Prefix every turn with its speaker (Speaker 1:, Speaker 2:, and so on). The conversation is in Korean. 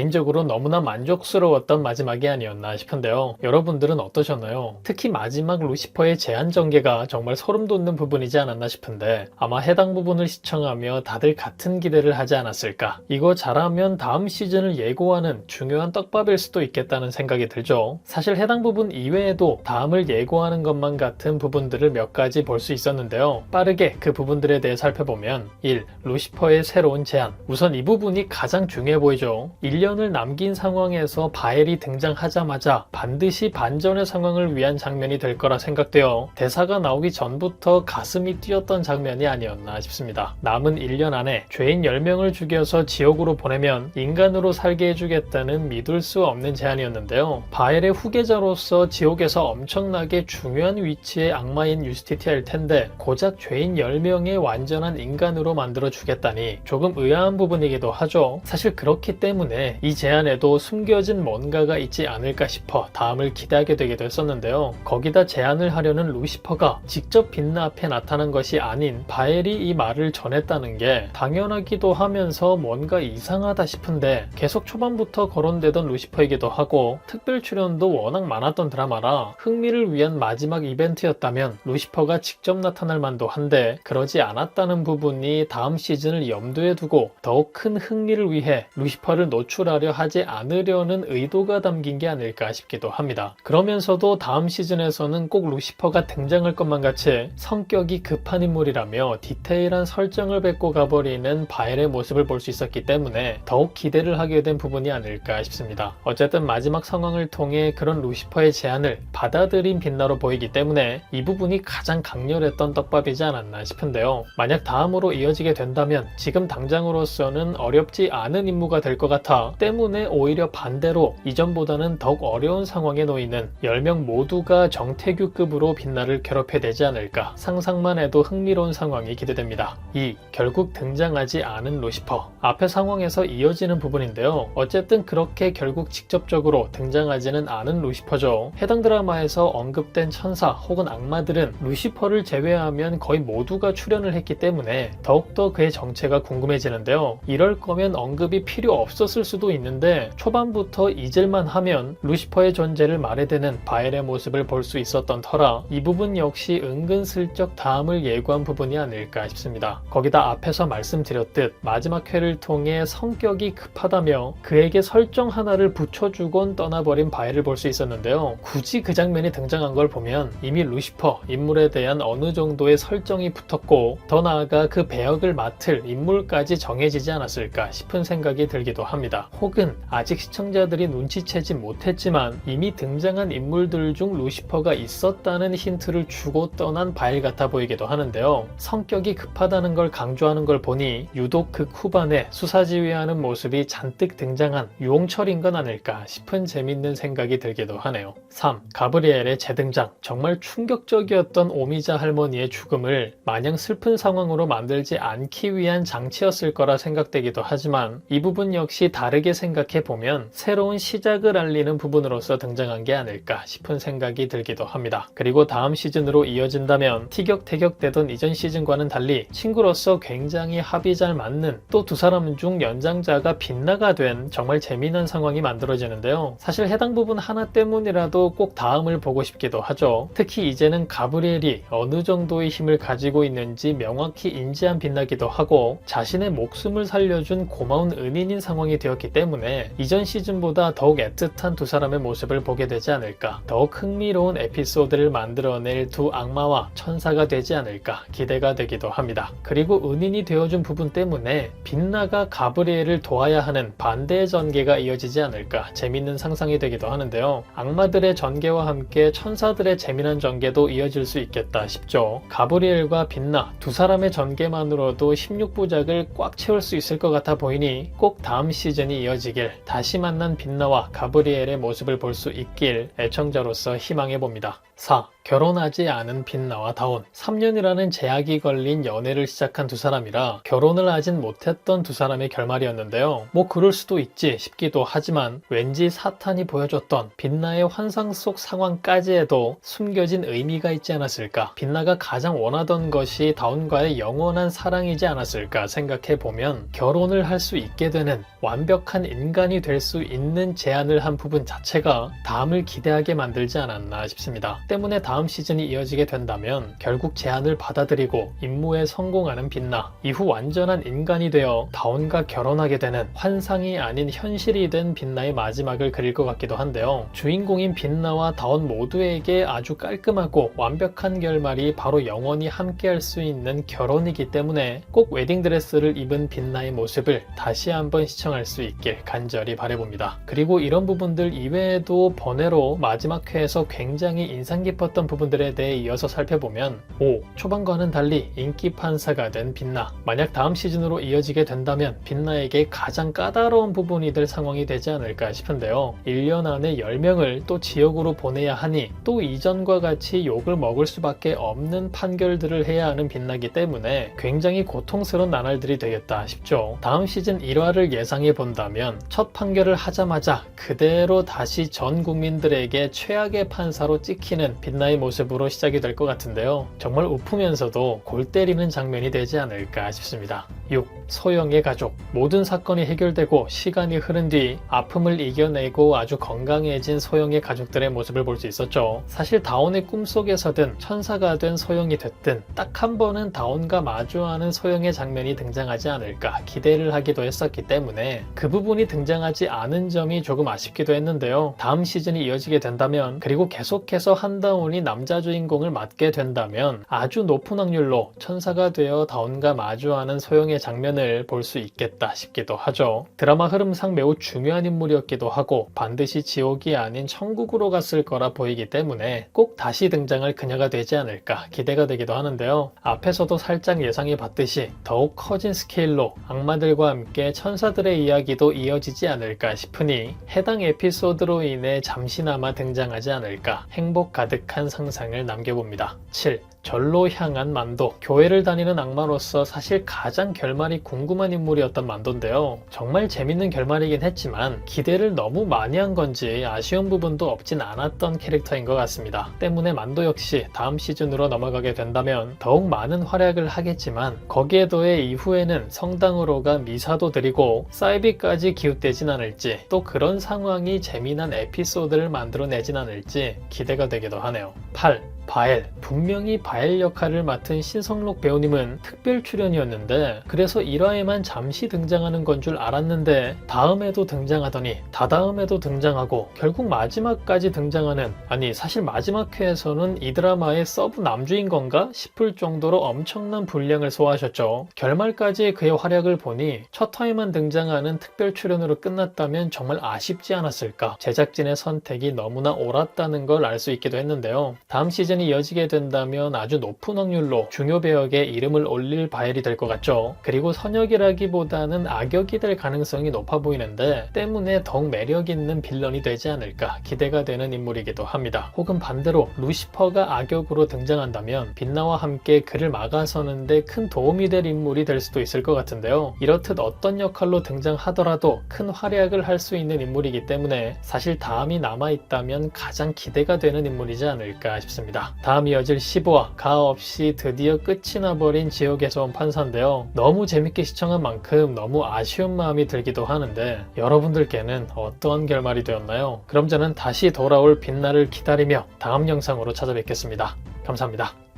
Speaker 1: 개인적으로 너무나 만족스러웠던 마지막이 아니었나 싶은데요. 여러분들은 어떠셨나요? 특히 마지막 루시퍼의 제한 전개가 정말 소름 돋는 부분이지 않았나 싶은데 아마 해당 부분을 시청하며 다들 같은 기대를 하지 않았을까. 이거 잘하면 다음 시즌을 예고하는 중요한 떡밥일 수도 있겠다는 생각이 들죠. 사실 해당 부분 이외에도 다음을 예고하는 것만 같은 부분들을 몇 가지 볼 수 있었는데요. 빠르게 그 부분들에 대해 살펴보면 1. 루시퍼의 새로운 제안. 우선 이 부분이 가장 중요해 보이죠. 1년을 남긴 상황에서 바엘이 등장하자마자 반드시 반전의 상황을 위한 장면이 될 거라 생각되어 대사가 나오기 전부터 가슴이 뛰었던 장면이 아니었나 싶습니다. 남은 1년 안에 죄인 10명을 죽여서 지옥으로 보내면 인간으로 살게 해주겠다는 믿을 수 없는 제안이었는데요. 바엘의 후계자로서 지옥에서 엄청나게 중요한 위치의 악마인 유스티티아일 텐데 고작 죄인 10명의 완전한 인간으로 만들어 주겠다니 조금 의아한 부분이기도 하죠. 사실 그렇기 때문에 이 제안에도 숨겨진 뭔가가 있지 않을까 싶어 다음을 기대하게 되기도 했었는데요. 거기다 제안을 하려는 루시퍼가 직접 빛나 앞에 나타난 것이 아닌 바엘이 이 말을 전했다는 게 당연하기도 하면서 뭔가 이상하다 싶은데 계속 초반부터 거론되던 루시퍼이기도 하고 특별 출연도 워낙 많았던 드라마라 흥미를 위한 마지막 이벤트였다면 루시퍼가 직접 나타날 만도 한데 그러지 않았다는 부분이 다음 시즌을 염두에 두고 더욱 큰 흥미를 위해 루시퍼를 노출하려 하지 않으려는 의도가 담긴 게 아닐까 싶기도 합니다. 그러면서도 다음 시즌에서는 꼭 루시퍼가 등장할 것만 같이 성격이 급한 인물이라며 디테일한 설정을 뱉고 가버리는 바엘의 모습을 볼 수 있었기 때문에 더욱 기대를 하게 된 부분이 아닐까 싶습니다. 어쨌든 마지막 상황을 통해 그런 루시퍼의 제안을 받아들인 빛나로 보이기 때문에 이 부분이 가장 강렬했던 떡밥이지 않았나 싶은데요. 만약 다음으로 이어지게 된다면 지금 당장으로서는 어렵지 않은 임무가 될 것 같아 때문에 오히려 반대로 이전보다는 더욱 어려운 상황에 놓이는 10명 모두가 정태규급으로 빛나를 괴롭혀내지 않을까 상상만 해도 흥미로운 상황이 기대됩니다. 2. 결국 등장하지 않은 루시퍼. 앞의 상황에서 이어지는 부분인데요. 어쨌든 그렇게 결국 직접적으로 등장하지는 않은 루시퍼죠. 해당 드라마에서 언급된 천사 혹은 악마들은 루시퍼를 제외하면 거의 모두가 출연을 했기 때문에 더욱더 그의 정체가 궁금해지는데요. 이럴 거면 언급이 필요 없었을 수도 있는데 초반부터 잊을만 하면 루시퍼의 존재를 말해대는 바엘의 모습을 볼 수 있었던 터라 이 부분 역시 은근슬쩍 다음을 예고한 부분이 아닐까 싶습니다. 거기다 앞에서 말씀드렸듯 마지막 회를 통해 성격이 급하다며 그에게 설정 하나를 붙여주곤 떠나버린 바엘을 볼 수 있었는데요. 굳이 그 장면이 등장한 걸 보면 이미 루시퍼 인물에 대한 어느 정도의 설정이 붙었고 더 나아가 그 배역을 맡을 인물까지 정해지지 않았을까 싶은 생각이 들기도 합니다. 혹은 아직 시청자들이 눈치채지 못했지만 이미 등장한 인물들 중 루시퍼가 있었다는 힌트를 주고 떠난 바엘 같아 보이기도 하는데요. 성격이 급하다는 걸 강조하는 걸 보니 유독 극 후반에 수사지휘하는 모습이 잔뜩 등장한 유홍철인 건 아닐까 싶은 재밌는 생각이 들기도 하네요. 3. 가브리엘의 재등장. 정말 충격적이었던 오미자 할머니의 죽음을 마냥 슬픈 상황으로 만들지 않기 위한 장치였을 거라 생각되기도 하지만 이 부분 역시 다르게 생각해보면 새로운 시작을 알리는 부분으로서 등장한 게 아닐까 싶은 생각이 들기도 합니다. 그리고 다음 시즌으로 이어진다면 티격태격되던 이전 시즌과는 달리 친구로서 굉장히 합이 잘 맞는 또 두 사람 중 연장자가 빛나가 된 정말 재미난 상황이 만들어지는데요. 사실 해당 부분 하나 때문이라도 꼭 다음을 보고 싶기도 하죠. 특히 이제는 가브리엘이 어느 정도의 힘을 가지고 있는지 명확히 인지한 빛나기도 하고 자신의 목숨을 살려준 고마운 은인인 상황이 되었기 때문에 이전 시즌보다 더욱 애틋한 두 사람의 모습을 보게 되지 않을까, 더욱 흥미로운 에피소드를 만들어낼 두 악마와 천사가 되지 않을까 기대가 되기도 합니다. 그리고 은인이 되어준 부분 때문에 빛나가 가브리엘을 도와야 하는 반대의 전개가 이어지지 않을까 재밌는 상상이 되기도 하는데요. 악마들의 전개와 함께 천사들의 재미난 전개도 이어질 수 있겠다 싶죠. 가브리엘과 빛나 두 사람의 전개만으로도 16부작을 꽉 채울 수 있을 것 같아 보이니 꼭 다음 시즌이 이어지길, 다시 만난 빛나와 가브리엘의 모습을 볼 수 있길 애청자로서 희망해봅니다. 4. 결혼하지 않은 빛나와 다온. 3년이라는 제약이 걸린 연애를 시작한 두 사람이라 결혼을 하진 못했던 두 사람의 결말이었는데요. 뭐 그럴 수도 있지 싶기도 하지만 왠지 사탄이 보여줬던 빛나의 환상 속 상황까지 해도 숨겨진 의미가 있지 않았을까. 빛나가 가장 원하던 것이 다온과의 영원한 사랑이지 않았을까 생각해보면 결혼을 할 수 있게 되는 완벽한 완벽한 인간이 될 수 있는 제안을 한 부분 자체가 다음을 기대하게 만들지 않았나 싶습니다. 때문에 다음 시즌이 이어지게 된다면 결국 제안을 받아들이고 임무에 성공하는 빛나, 이후 완전한 인간이 되어 다온과 결혼하게 되는 환상이 아닌 현실이 된 빛나의 마지막을 그릴 것 같기도 한데요. 주인공인 빛나와 다온 모두에게 아주 깔끔하고 완벽한 결말이 바로 영원히 함께할 수 있는 결혼이기 때문에 꼭 웨딩드레스를 입은 빛나의 모습을 다시 한번 시청할 수 있길 간절히 바라봅니다. 그리고 이런 부분들 이외에도 번외로 마지막 회에서 굉장히 인상 깊었던 부분들에 대해 이어서 살펴보면 5. 초반과는 달리 인기 판사가 된 빛나. 만약 다음 시즌으로 이어지게 된다면 빛나에게 가장 까다로운 부분이 될 상황이 되지 않을까 싶은데요. 1년 안에 10명을 또 지옥으로 보내야 하니 또 이전과 같이 욕을 먹을 수밖에 없는 판결들을 해야 하는 빛나기 때문에 굉장히 고통스러운 나날들이 되겠다 싶죠. 다음 시즌 1화를 예상해 본다면 첫 판결을 하자마자 그대로 다시 전 국민들에게 최악의 판사로 찍히는 빛나의 모습으로 시작이 될 것 같은데요. 정말 우프면서도 골 때리는 장면이 되지 않을까 싶습니다. 6. 소영의 가족. 모든 사건이 해결되고 시간이 흐른 뒤 아픔을 이겨내고 아주 건강해진 소영의 가족들의 모습을 볼 수 있었죠. 사실 다온의 꿈속에서든 천사가 된 소영이 됐든 딱 한 번은 다온과 마주하는 소영의 장면이 등장하지 않을까 기대를 하기도 했었기 때문에 그 부분이 등장하지 않은 점이 조금 아쉽기도 했는데요. 다음 시즌이 이어지게 된다면, 그리고 계속해서 한다온이 남자 주인공을 맡게 된다면 아주 높은 확률로 천사가 되어 다온과 마주하는 소영의 장면을 볼 수 있겠다 싶기도 하죠. 드라마 흐름상 매우 중요한 인물이었기도 하고 반드시 지옥이 아닌 천국으로 갔을 거라 보이기 때문에 꼭 다시 등장할 그녀가 되지 않을까 기대가 되기도 하는데요. 앞에서도 살짝 예상해 봤듯이 더욱 커진 스케일로 악마들과 함께 천사들의 이야기도 이어지지 않을까 싶으니 해당 에피소드로 인해 잠시나마 등장하지 않을까 행복 가득한 상상을 남겨봅니다. 7. 절로 향한 만도. 교회를 다니는 악마로서 사실 가장 결말이 궁금한 인물이었던 만도인데요. 정말 재밌는 결말이긴 했지만 기대를 너무 많이 한 건지 아쉬운 부분도 없진 않았던 캐릭터인 것 같습니다. 때문에 만도 역시 다음 시즌으로 넘어가게 된다면 더욱 많은 활약을 하겠지만 거기에 더해 이후에는 성당으로가 미사도 드리고 사이비까지 기웃대진 않을지, 또 그런 상황이 재미난 에피소드를 만들어내진 않을지 기대가 되기도 하네요. 8. 바엘. 분명히 바엘 역할을 맡은 신성록 배우님은 특별 출연이었는데 그래서 1화에만 잠시 등장하는 건 줄 알았는데 다음에도 등장하더니 다다음에도 등장하고 결국 마지막까지 등장하는, 아니 사실 마지막 회에서는 이 드라마의 서브 남주인 건가 싶을 정도로 엄청난 분량을 소화하셨죠. 결말까지 그의 활약을 보니 첫 화에만 등장하는 특별 출연으로 끝났다면 정말 아쉽지 않았을까. 제작진의 선택이 너무나 옳았다는 걸 알 수 있기도 했는데요. 다음 시즌 이어지게 된다면 아주 높은 확률로 중요 배역에 이름을 올릴 바엘이 될 것 같죠. 그리고 선역이라기보다는 악역이 될 가능성이 높아 보이는데 때문에 더욱 매력있는 빌런이 되지 않을까 기대가 되는 인물이기도 합니다. 혹은 반대로 루시퍼가 악역으로 등장한다면 빛나와 함께 그를 막아서는데 큰 도움이 될 인물이 될 수도 있을 것 같은데요. 이렇듯 어떤 역할로 등장하더라도 큰 활약을 할 수 있는 인물이기 때문에 사실 다음이 남아있다면 가장 기대가 되는 인물이지 않을까 싶습니다. 다음 이어질 15화 가 없이 드디어 끝이 나버린 지옥에서 온 판사인데요. 너무 재밌게 시청한 만큼 너무 아쉬운 마음이 들기도 하는데 여러분들께는 어떤 결말이 되었나요? 그럼 저는 다시 돌아올 빛나를 기다리며 다음 영상으로 찾아뵙겠습니다. 감사합니다.